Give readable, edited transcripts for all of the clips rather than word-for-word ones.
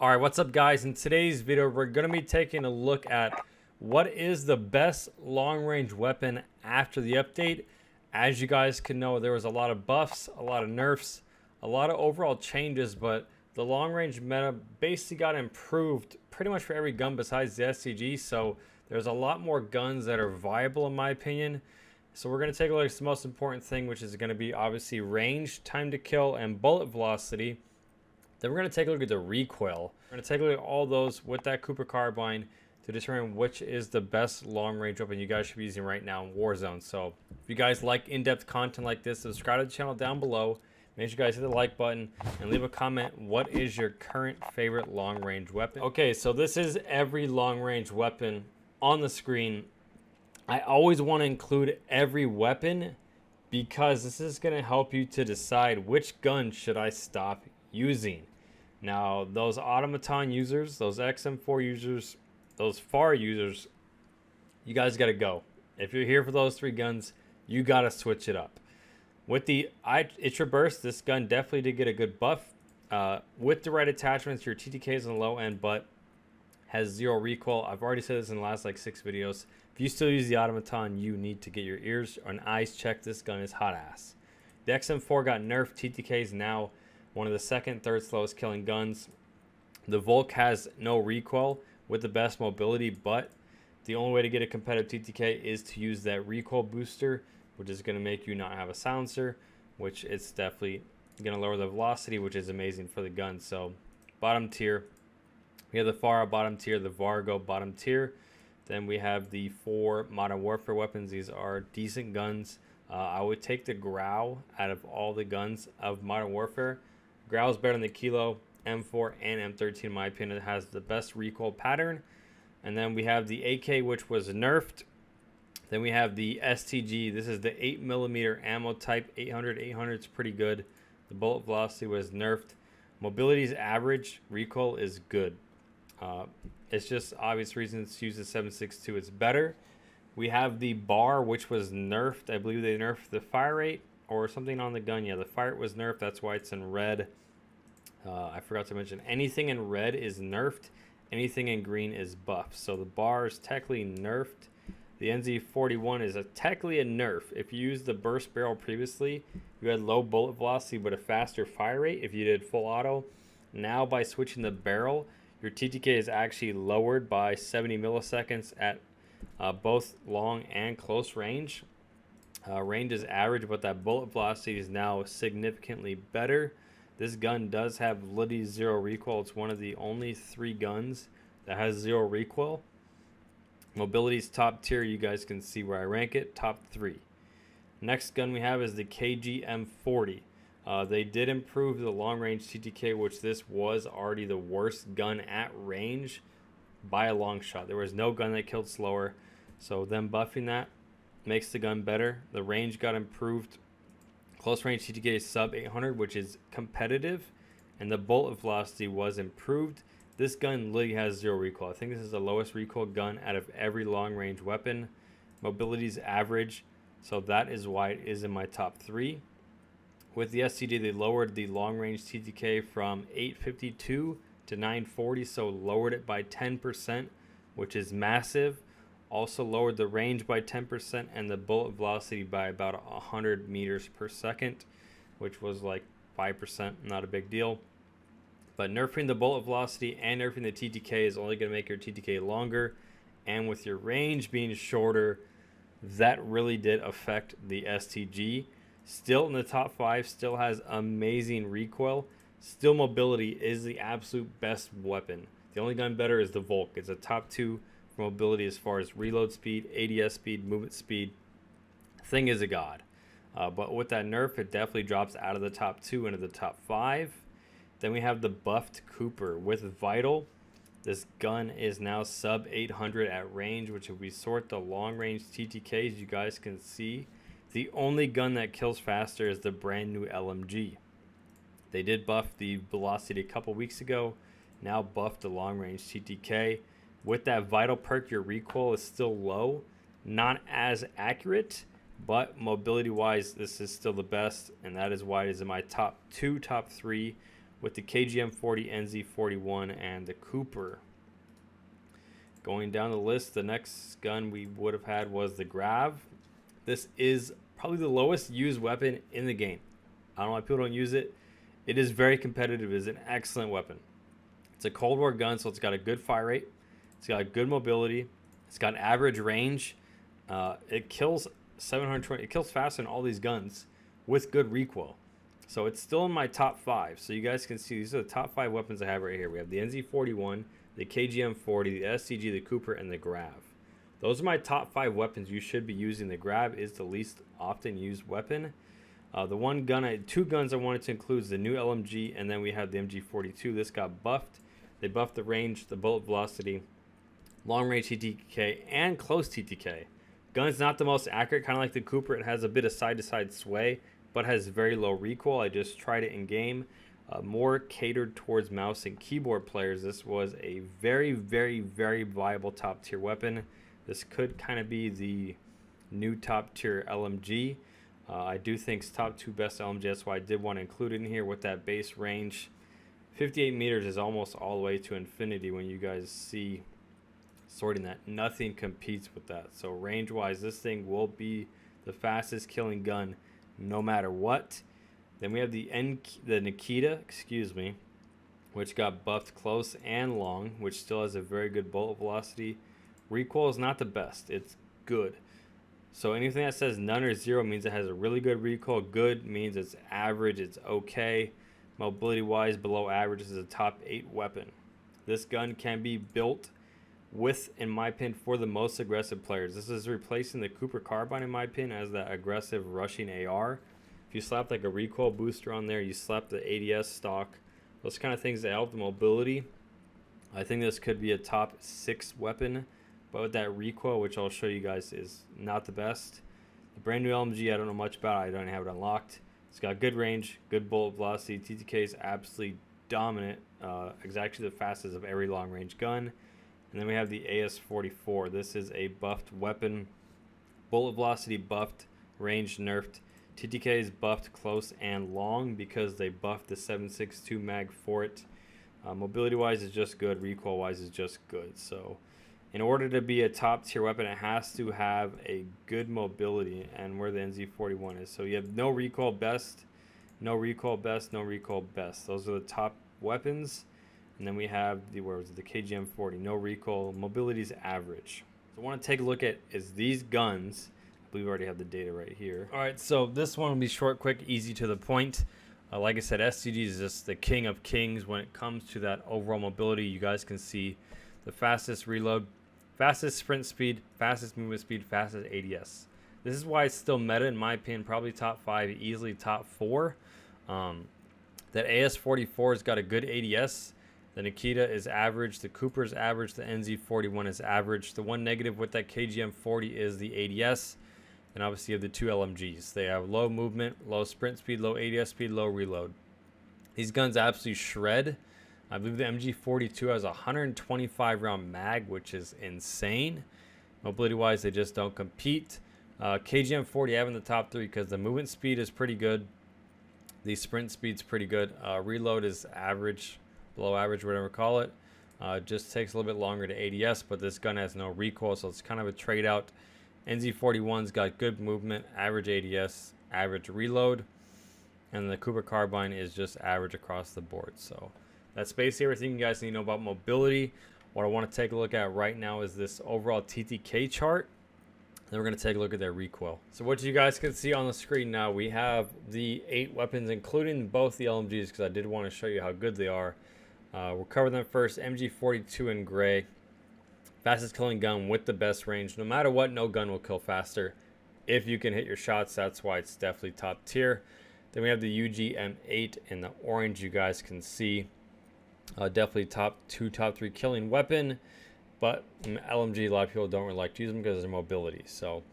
All right, what's up guys? In today's video, we're going to be taking a look at what is the best long-range weapon after the update. As you guys can know, there was a lot of buffs, a lot of nerfs, a lot of overall changes, but the long-range meta basically got improved pretty much for every gun besides the STG, so there's a lot more guns that are viable in my opinion. So we're going to take a look at the most important thing, which is going to be obviously range, time to kill, and bullet velocity. Then we're going to take a look at the recoil. We're going to take a look at all those with that Cooper Carbine to determine which is the best long-range weapon you guys should be using right now in Warzone. So if you guys like in-depth content like this, subscribe to the channel down below. Make sure you guys hit the like button and leave a comment. What is your current favorite long-range weapon? Okay, so this is every long-range weapon on the screen. I always want to include every weapon because this is going to help you to decide which gun should I stop using. Now those automaton users, those XM4 users, those FAR users, you guys got to go. If you're here for those three guns, you got to switch it up. With the Itra Burst, this gun definitely did get a good buff. With the right attachments, your TTK is on the low end, but has 0 recoil. I've already said this in the last like 6 videos. If you still use the automaton, you need to get your ears and eyes checked. This gun is hot ass. The XM4 got nerfed. TTK is now one of the second, third slowest killing guns. The Volk has no recoil with the best mobility, but the only way to get a competitive TTK is to use that recoil booster, which is going to make you not have a silencer, which it's definitely going to lower the velocity, which is amazing for the gun. So bottom tier, we have the FAR bottom tier, the Vargo bottom tier. Then we have the 4 Modern Warfare weapons. These are decent guns. I would take the Grau out of all the guns of Modern Warfare. Grau is better than the Kilo, M4, and M13 in my opinion. It has the best recoil pattern. And then we have the AK, which was nerfed. Then we have the STG. This is the 8mm ammo type, 800. 800 is pretty good. The bullet velocity was nerfed. Mobility is average. Recoil is good. It's just obvious reasons to use the 7.62. It's better. We have the bar, which was nerfed. I believe they nerfed the fire rate or something on the gun. Yeah, the fire rate was nerfed. That's why it's in red. I forgot to mention anything in red is nerfed. Anything in green is buffed. So the bar is technically nerfed. The NZ41 is technically a nerf. If you used the burst barrel previously, you had low bullet velocity but a faster fire rate if you did full auto. Now by switching the barrel, your TTK is actually lowered by 70 milliseconds at both long and close range. Range is average, but that bullet velocity is now significantly better. This gun does have literally 0 recoil. It's one of the only 3 guns that has 0 recoil. Mobility is top tier. You guys can see where I rank it, top 3. Next gun we have is the M40. They did improve the long range TTK, which this was already the worst gun at range by a long shot. There was no gun that killed slower, so them buffing that makes the gun better. The range got improved. Close range TTK is sub 800, which is competitive, and the bullet velocity was improved. This gun literally has 0 recoil. I think this is the lowest recoil gun out of every long range weapon. Mobility is average, so that is why it is in my top 3. With the STG, they lowered the long range TTK from 852 to 940, so lowered it by 10%, which is massive. Also lowered the range by 10% and the bullet velocity by about 100 meters per second, which was like 5%, not a big deal. But nerfing the bullet velocity and nerfing the TTK is only going to make your TTK longer, and with your range being shorter, that really did affect the STG. Still in the top 5, still has amazing recoil. Still mobility is the absolute best weapon. The only gun better is the Volk. It's a top 2 for mobility as far as reload speed, ADS speed, movement speed. Thing is a god. But with that nerf, it definitely drops out of the top 2 into the top 5. Then we have the buffed Cooper with Vital. This gun is now sub 800 at range, which if we sort the long range TTKs, you guys can see the only gun that kills faster is the brand new LMG. They did buff the velocity a couple weeks ago, now buffed the long range TTK. With that Vital perk, your recoil is still low, not as accurate, but mobility wise, this is still the best, and that is why it is in my top 2, top 3, with the KGM40, NZ41, and the Cooper. Going down the list, the next gun we would have had was the Grav. This is probably the lowest used weapon in the game. I don't know why people don't use it. It is very competitive. It is an excellent weapon. It's a Cold War gun, so it's got a good fire rate. It's got good mobility. It's got an average range. It kills 720. It kills faster than all these guns with good recoil. So it's still in my top 5. So you guys can see these are the top 5 weapons I have right here. We have the NZ41, the KGM40, the STG, the Cooper, and the Grav. Those are my top 5 weapons you should be using. The Grav is the least often used weapon. The two guns I wanted to include is the new LMG, and then we have the MG42. This got buffed. They buffed the range, the bullet velocity, long range TTK, and close TTK. Gun's not the most accurate, kind of like the Cooper. It has a bit of side-to-side sway, but has very low recoil. I just tried it in game. More catered towards mouse and keyboard players. This was a very, very, very viable top-tier weapon. This could kind of be the new top-tier LMG. I do think it's top 2 best LMG. That's why I did want to include it in here with that base range. 58 meters is almost all the way to infinity when you guys see sorting that. Nothing competes with that. So range-wise, this thing will be the fastest killing gun no matter what. Then we have the Nikita, which got buffed close and long, which still has a very good bullet velocity. Recoil is not the best. It's good. So anything that says none or 0 means it has a really good recoil. Good means it's average, it's okay. Mobility-wise, below average. This is a top 8 weapon. This gun can be built with, in my opinion, for the most aggressive players. This is replacing the Cooper Carbine, in my opinion, as that aggressive rushing AR. If you slap like a recoil booster on there, you slap the ADS stock, those kind of things that help the mobility. I think this could be a top 6 weapon. But with that recoil, which I'll show you guys, is not the best. The brand new LMG, I don't know much about it. I don't have it unlocked. It's got good range, good bullet velocity. TTK is absolutely dominant. Exactly the fastest of every long range gun. And then we have the AS44. This is a buffed weapon. Bullet velocity buffed, range nerfed. TTK is buffed close and long because they buffed the 7.62 mag for it. Mobility wise is just good. Recoil wise is just good. So in order to be a top tier weapon, it has to have a good mobility, and where the NZ41 is. So you have no recoil best, no recoil best, no recoil best. Those are the top weapons. And then we have the KGM40, no recoil, mobility is average. So I want to take a look at is these guns. I believe we already have the data right here. All right, so this one will be short, quick, easy to the point. Like I said, STG is just the king of kings when it comes to that overall mobility. You guys can see the fastest reload, fastest sprint speed, fastest movement speed, fastest ADS. This is why it's still meta, in my opinion, probably top 5, easily top 4. That AS44 has got a good ADS. The Nikita is average. The Cooper is average. The NZ41 is average. The one negative with that KGM40 is the ADS. And obviously you have the two LMGs. They have low movement, low sprint speed, low ADS speed, low reload. These guns absolutely shred. I believe the MG42 has a 125 round mag, which is insane. Mobility wise, they just don't compete. KGM40 I have in the top 3 because the movement speed is pretty good. The sprint speed's pretty good. Reload is average, below average, whatever you call it. Just takes a little bit longer to ADS, but this gun has no recoil, so it's kind of a trade out. NZ41's got good movement, average ADS, average reload, and the Cooper Carbine is just average across the board. So that's basically everything you guys need to know about mobility. What I want to take a look at right now is this overall TTK chart. Then we're going to take a look at their recoil. So what you guys can see on the screen now, we have the 8 weapons, including both the LMGs, because I did want to show you how good they are. We'll cover them first. MG42 in gray. Fastest killing gun with the best range. No matter what, no gun will kill faster. If you can hit your shots, that's why it's definitely top tier. Then we have the UG-M8 in the orange, you guys can see. Definitely top 2, top 3 killing weapon. But LMG, a lot of people don't really like to use them because of their mobility. So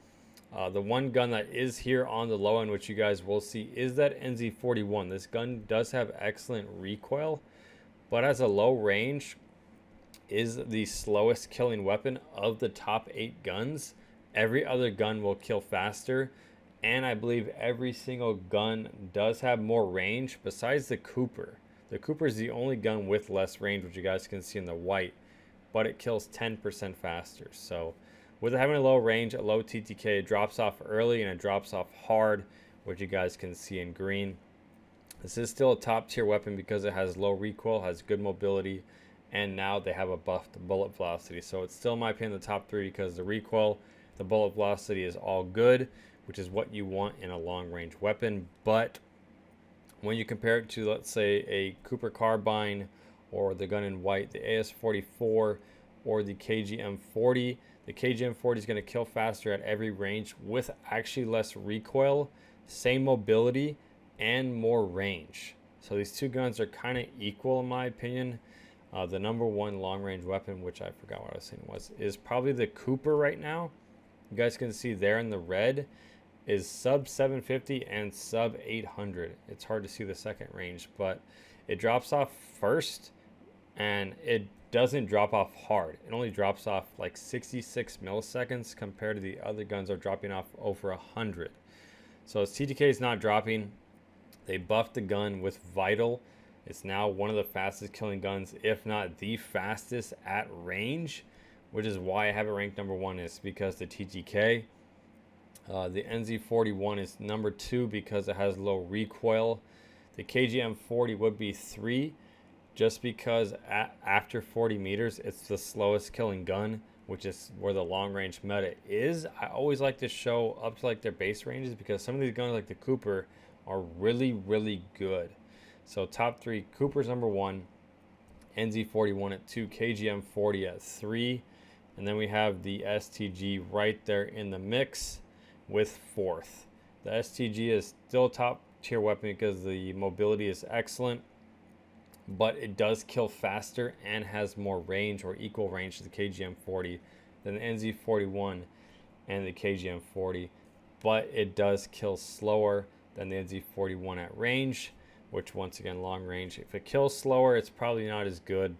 the one gun that is here on the low end, which you guys will see, is that NZ41. This gun does have excellent recoil, but has a low range. Is the slowest killing weapon of the top 8 guns. Every other gun will kill faster, and I believe every single gun does have more range besides the Cooper. The Cooper is the only gun with less range, which you guys can see in the white, but it kills 10% faster. So with it having a low range, a low TTK, it drops off early and it drops off hard, which you guys can see in green. This is still a top tier weapon because it has low recoil, has good mobility, and now they have a buffed bullet velocity. So it's still, in my opinion, the top 3 because the recoil, the bullet velocity is all good, which is what you want in a long range weapon. But when you compare it to, let's say, a Cooper Carbine or the gun in white, the AS44 or the KG-M40, the KG-M40 is going to kill faster at every range with actually less recoil, same mobility, and more range. So these two guns are kind of equal in my opinion. The number one long range weapon, which I forgot what I was saying is probably the Cooper right now. You guys can see there in the red is sub 750 and sub 800. It's hard to see the second range, but it drops off first and it doesn't drop off hard. It only drops off like 66 milliseconds compared to the other guns are dropping off over 100. So its TTK is not dropping. They buffed the gun with Vital. It's now one of the fastest killing guns, if not the fastest at range, which is why I have it ranked number 1, is because the TTK. The NZ41 is number 2 because it has low recoil. The KGM40 would be 3 just because after 40 meters, it's the slowest killing gun, which is where the long range meta is. I always like to show up to like their base ranges because some of these guns like the Cooper are really, really good. So top 3, Cooper's number 1, NZ41 at 2, KGM40 at 3, and then we have the STG right there in the mix with 4th. The STG is still top tier weapon because the mobility is excellent, but it does kill faster and has more range or equal range to the KGM40 than the NZ41 and the KGM40, but it does kill slower than the NZ41 at range, which once again, long range. If it kills slower, it's probably not as good,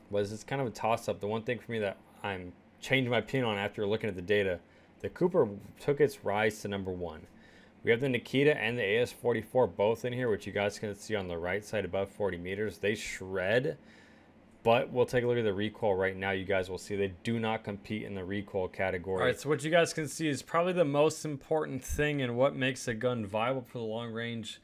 but it's kind of a toss-up. The one thing for me that I'm changing my opinion on after looking at the data, the Cooper took its rise to number 1. We have the Nikita and the AS44 both in here, which you guys can see on the right side above 40 meters. They shred, but we'll take a look at the recoil right now. You guys will see they do not compete in the recoil category. All right, so what you guys can see is probably the most important thing and what makes a gun viable for the long range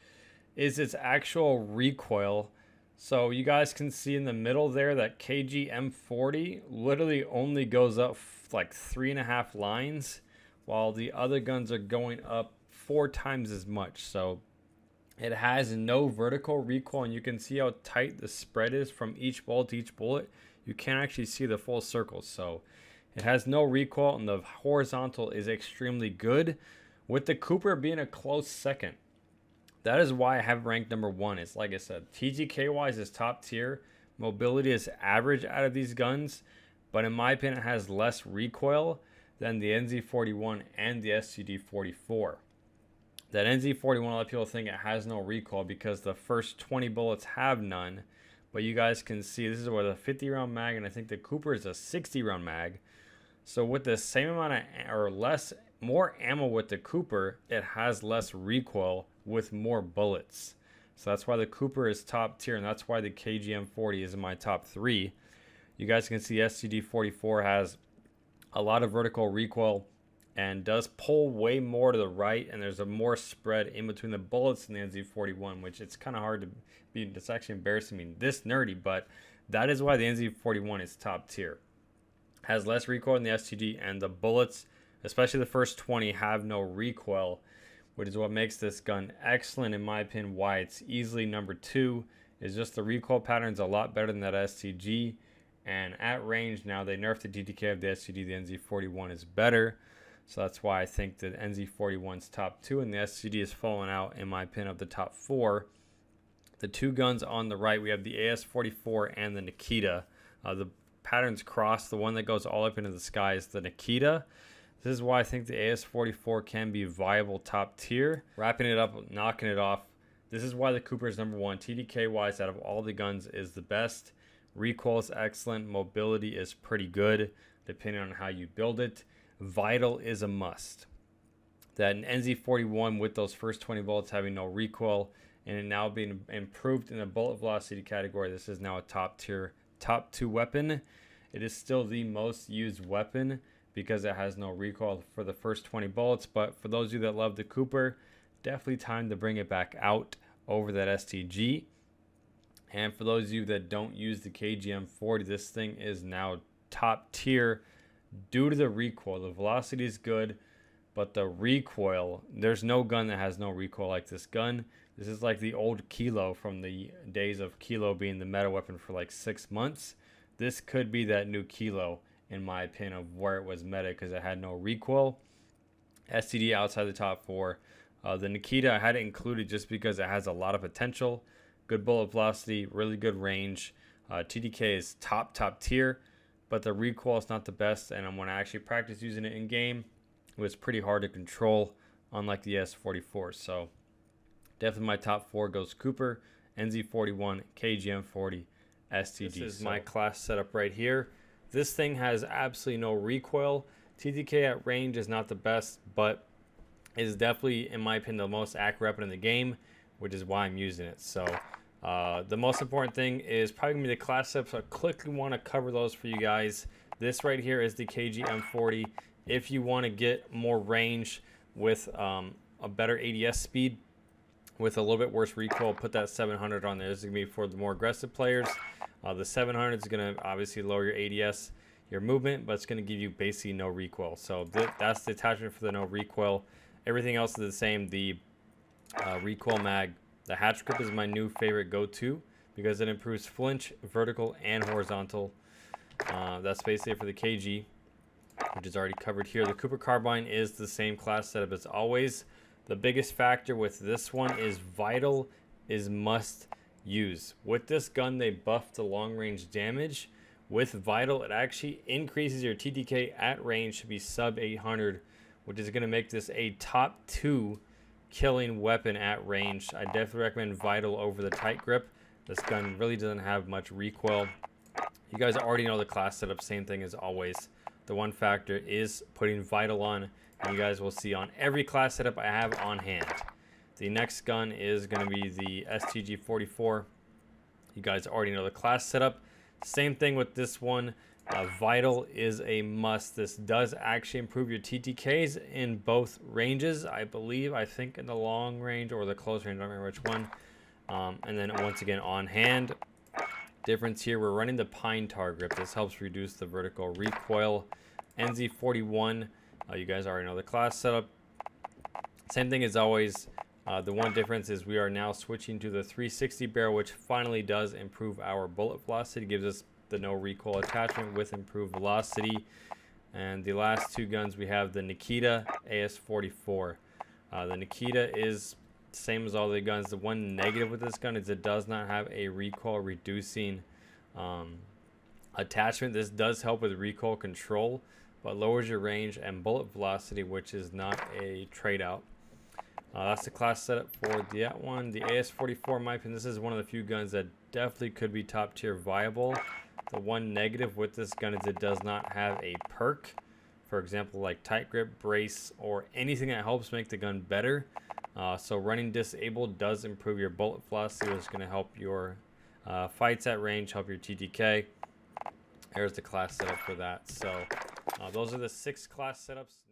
is its actual recoil. So you guys can see in the middle there that KG-M40 literally only goes up like 3.5 lines, while the other guns are going up 4 times as much. So it has no vertical recoil, and you can see how tight the spread is from each bullet to each bullet. You can't actually see the full circle. So it has no recoil, and the horizontal is extremely good, with the Cooper being a close second. That is why I have ranked number 1. It's like I said, TTK wise is top tier. Mobility is average out of these guns, but in my opinion, it has less recoil than the NZ41 and the STG-44. That NZ41, a lot of people think it has no recoil because the first 20 bullets have none, but you guys can see this is with a 50 round mag, and I think the Cooper is a 60 round mag. So with the same amount of, or more ammo with the Cooper, it has less recoil with more bullets. So that's why the Cooper is top tier, and that's why the KGM40 is in my top 3. You guys can see STG-44 has a lot of vertical recoil and does pull way more to the right, and there's a more spread in between the bullets in the NZ41, which it's kind of hard to be, it's actually embarrassing me this nerdy, but that is why the NZ41 is top tier. Has less recoil than the STG, and the bullets, especially the first 20, have no recoil, which is what makes this gun excellent in my opinion. Why it's easily number 2 is just the recoil pattern's a lot better than that STG, and at range now they nerfed the TTK of the STG. The NZ41 is better, so that's why I think the NZ41's top 2 and the STG is falling out in my opinion of the top 4. The two guns on the right, we have the AS44 and the Nikita. The patterns cross. The one that goes all up into the sky is the Nikita. This is why I think the AS44 can be viable top tier. Wrapping it up, knocking it off. This is why the Cooper is number 1. TDK wise, out of all the guns, is the best. Recoil is excellent. Mobility is pretty good, depending on how you build it. Vital is a must. That an NZ41 with those first 20 bullets having no recoil and it now being improved in the bullet velocity category. This is now a top 2 weapon. It is still the most used weapon because it has no recoil for the first 20 bullets. But for those of you that love the Cooper, definitely time to bring it back out over that STG. And for those of you that don't use the KG-M40, this thing is now top tier due to the recoil. The velocity is good, but the recoil, there's no gun that has no recoil like this gun. This is like the old Kilo from the days of Kilo being the meta weapon for like 6 months. This could be that new Kilo, in my opinion, of where it was meta because it had no recoil. STG outside the top 4. The Nikita, I had it included just because it has a lot of potential. Good bullet velocity, really good range. TDK is top tier, but the recoil is not the best. And when I actually practice using it in game, it was pretty hard to control, unlike the AS44. So definitely my top 4 goes Cooper, NZ41, KG-M40, STG. This is my class setup right here. This thing has absolutely no recoil. TDK at range is not the best, but is definitely, in my opinion, the most accurate weapon in the game, which is why I'm using it. So the most important thing is probably gonna be the class setup. So I quickly want to cover those for you guys. This right here is the KG-M40. If you want to get more range with a better ADS speed, with a little bit worse recoil, put that 700 on there. This is gonna be for the more aggressive players. The 700 is gonna obviously lower your ADS, your movement, but it's gonna give you basically no recoil. So that's the attachment for the no recoil. Everything else is the same. The recoil mag, the hatch grip is my new favorite go-to because it improves flinch, vertical, and horizontal. That's basically it for the KG, which is already covered here. The Cooper Carbine is the same class setup as always. The biggest factor with this one is Vital is must use. With this gun, they buffed the long range damage. With Vital, it actually increases your TDK at range to be sub 800, which is going to make this a top 2 killing weapon at range. I definitely recommend Vital over the tight grip. This gun really doesn't have much recoil. You guys already know the class setup, same thing as always. The one factor is putting Vital on, and you guys will see on every class setup I have on hand. The next gun is going to be the STG-44. You guys already know the class setup. Same thing with this one. Vital is a must. This does actually improve your TTKs in both ranges, I believe. I think in the long range or the close range, I don't remember which one. And then once again on hand. Difference here, we're running the pine tar grip. This helps reduce the vertical recoil. NZ41, you guys already know the class setup. Same thing as always. The one difference is we are now switching to the 360 barrel, which finally does improve our bullet velocity. Gives us the no recoil attachment with improved velocity. And the last 2 guns, we have the Nikita AS44. The Nikita is same as all the guns. The one negative with this gun is it does not have a recoil reducing attachment. This does help with recoil control, but lowers your range and bullet velocity, which is not a trade out. That's the class setup for that one. The AS44, in my opinion, this is one of the few guns that definitely could be top tier viable. The one negative with this gun is it does not have a perk. For example, like tight grip, brace, or anything that helps make the gun better. So running disabled does improve your bullet velocity, which is going to help your fights at range, help your TTK. There's the class setup for that. So those are the 6 class setups.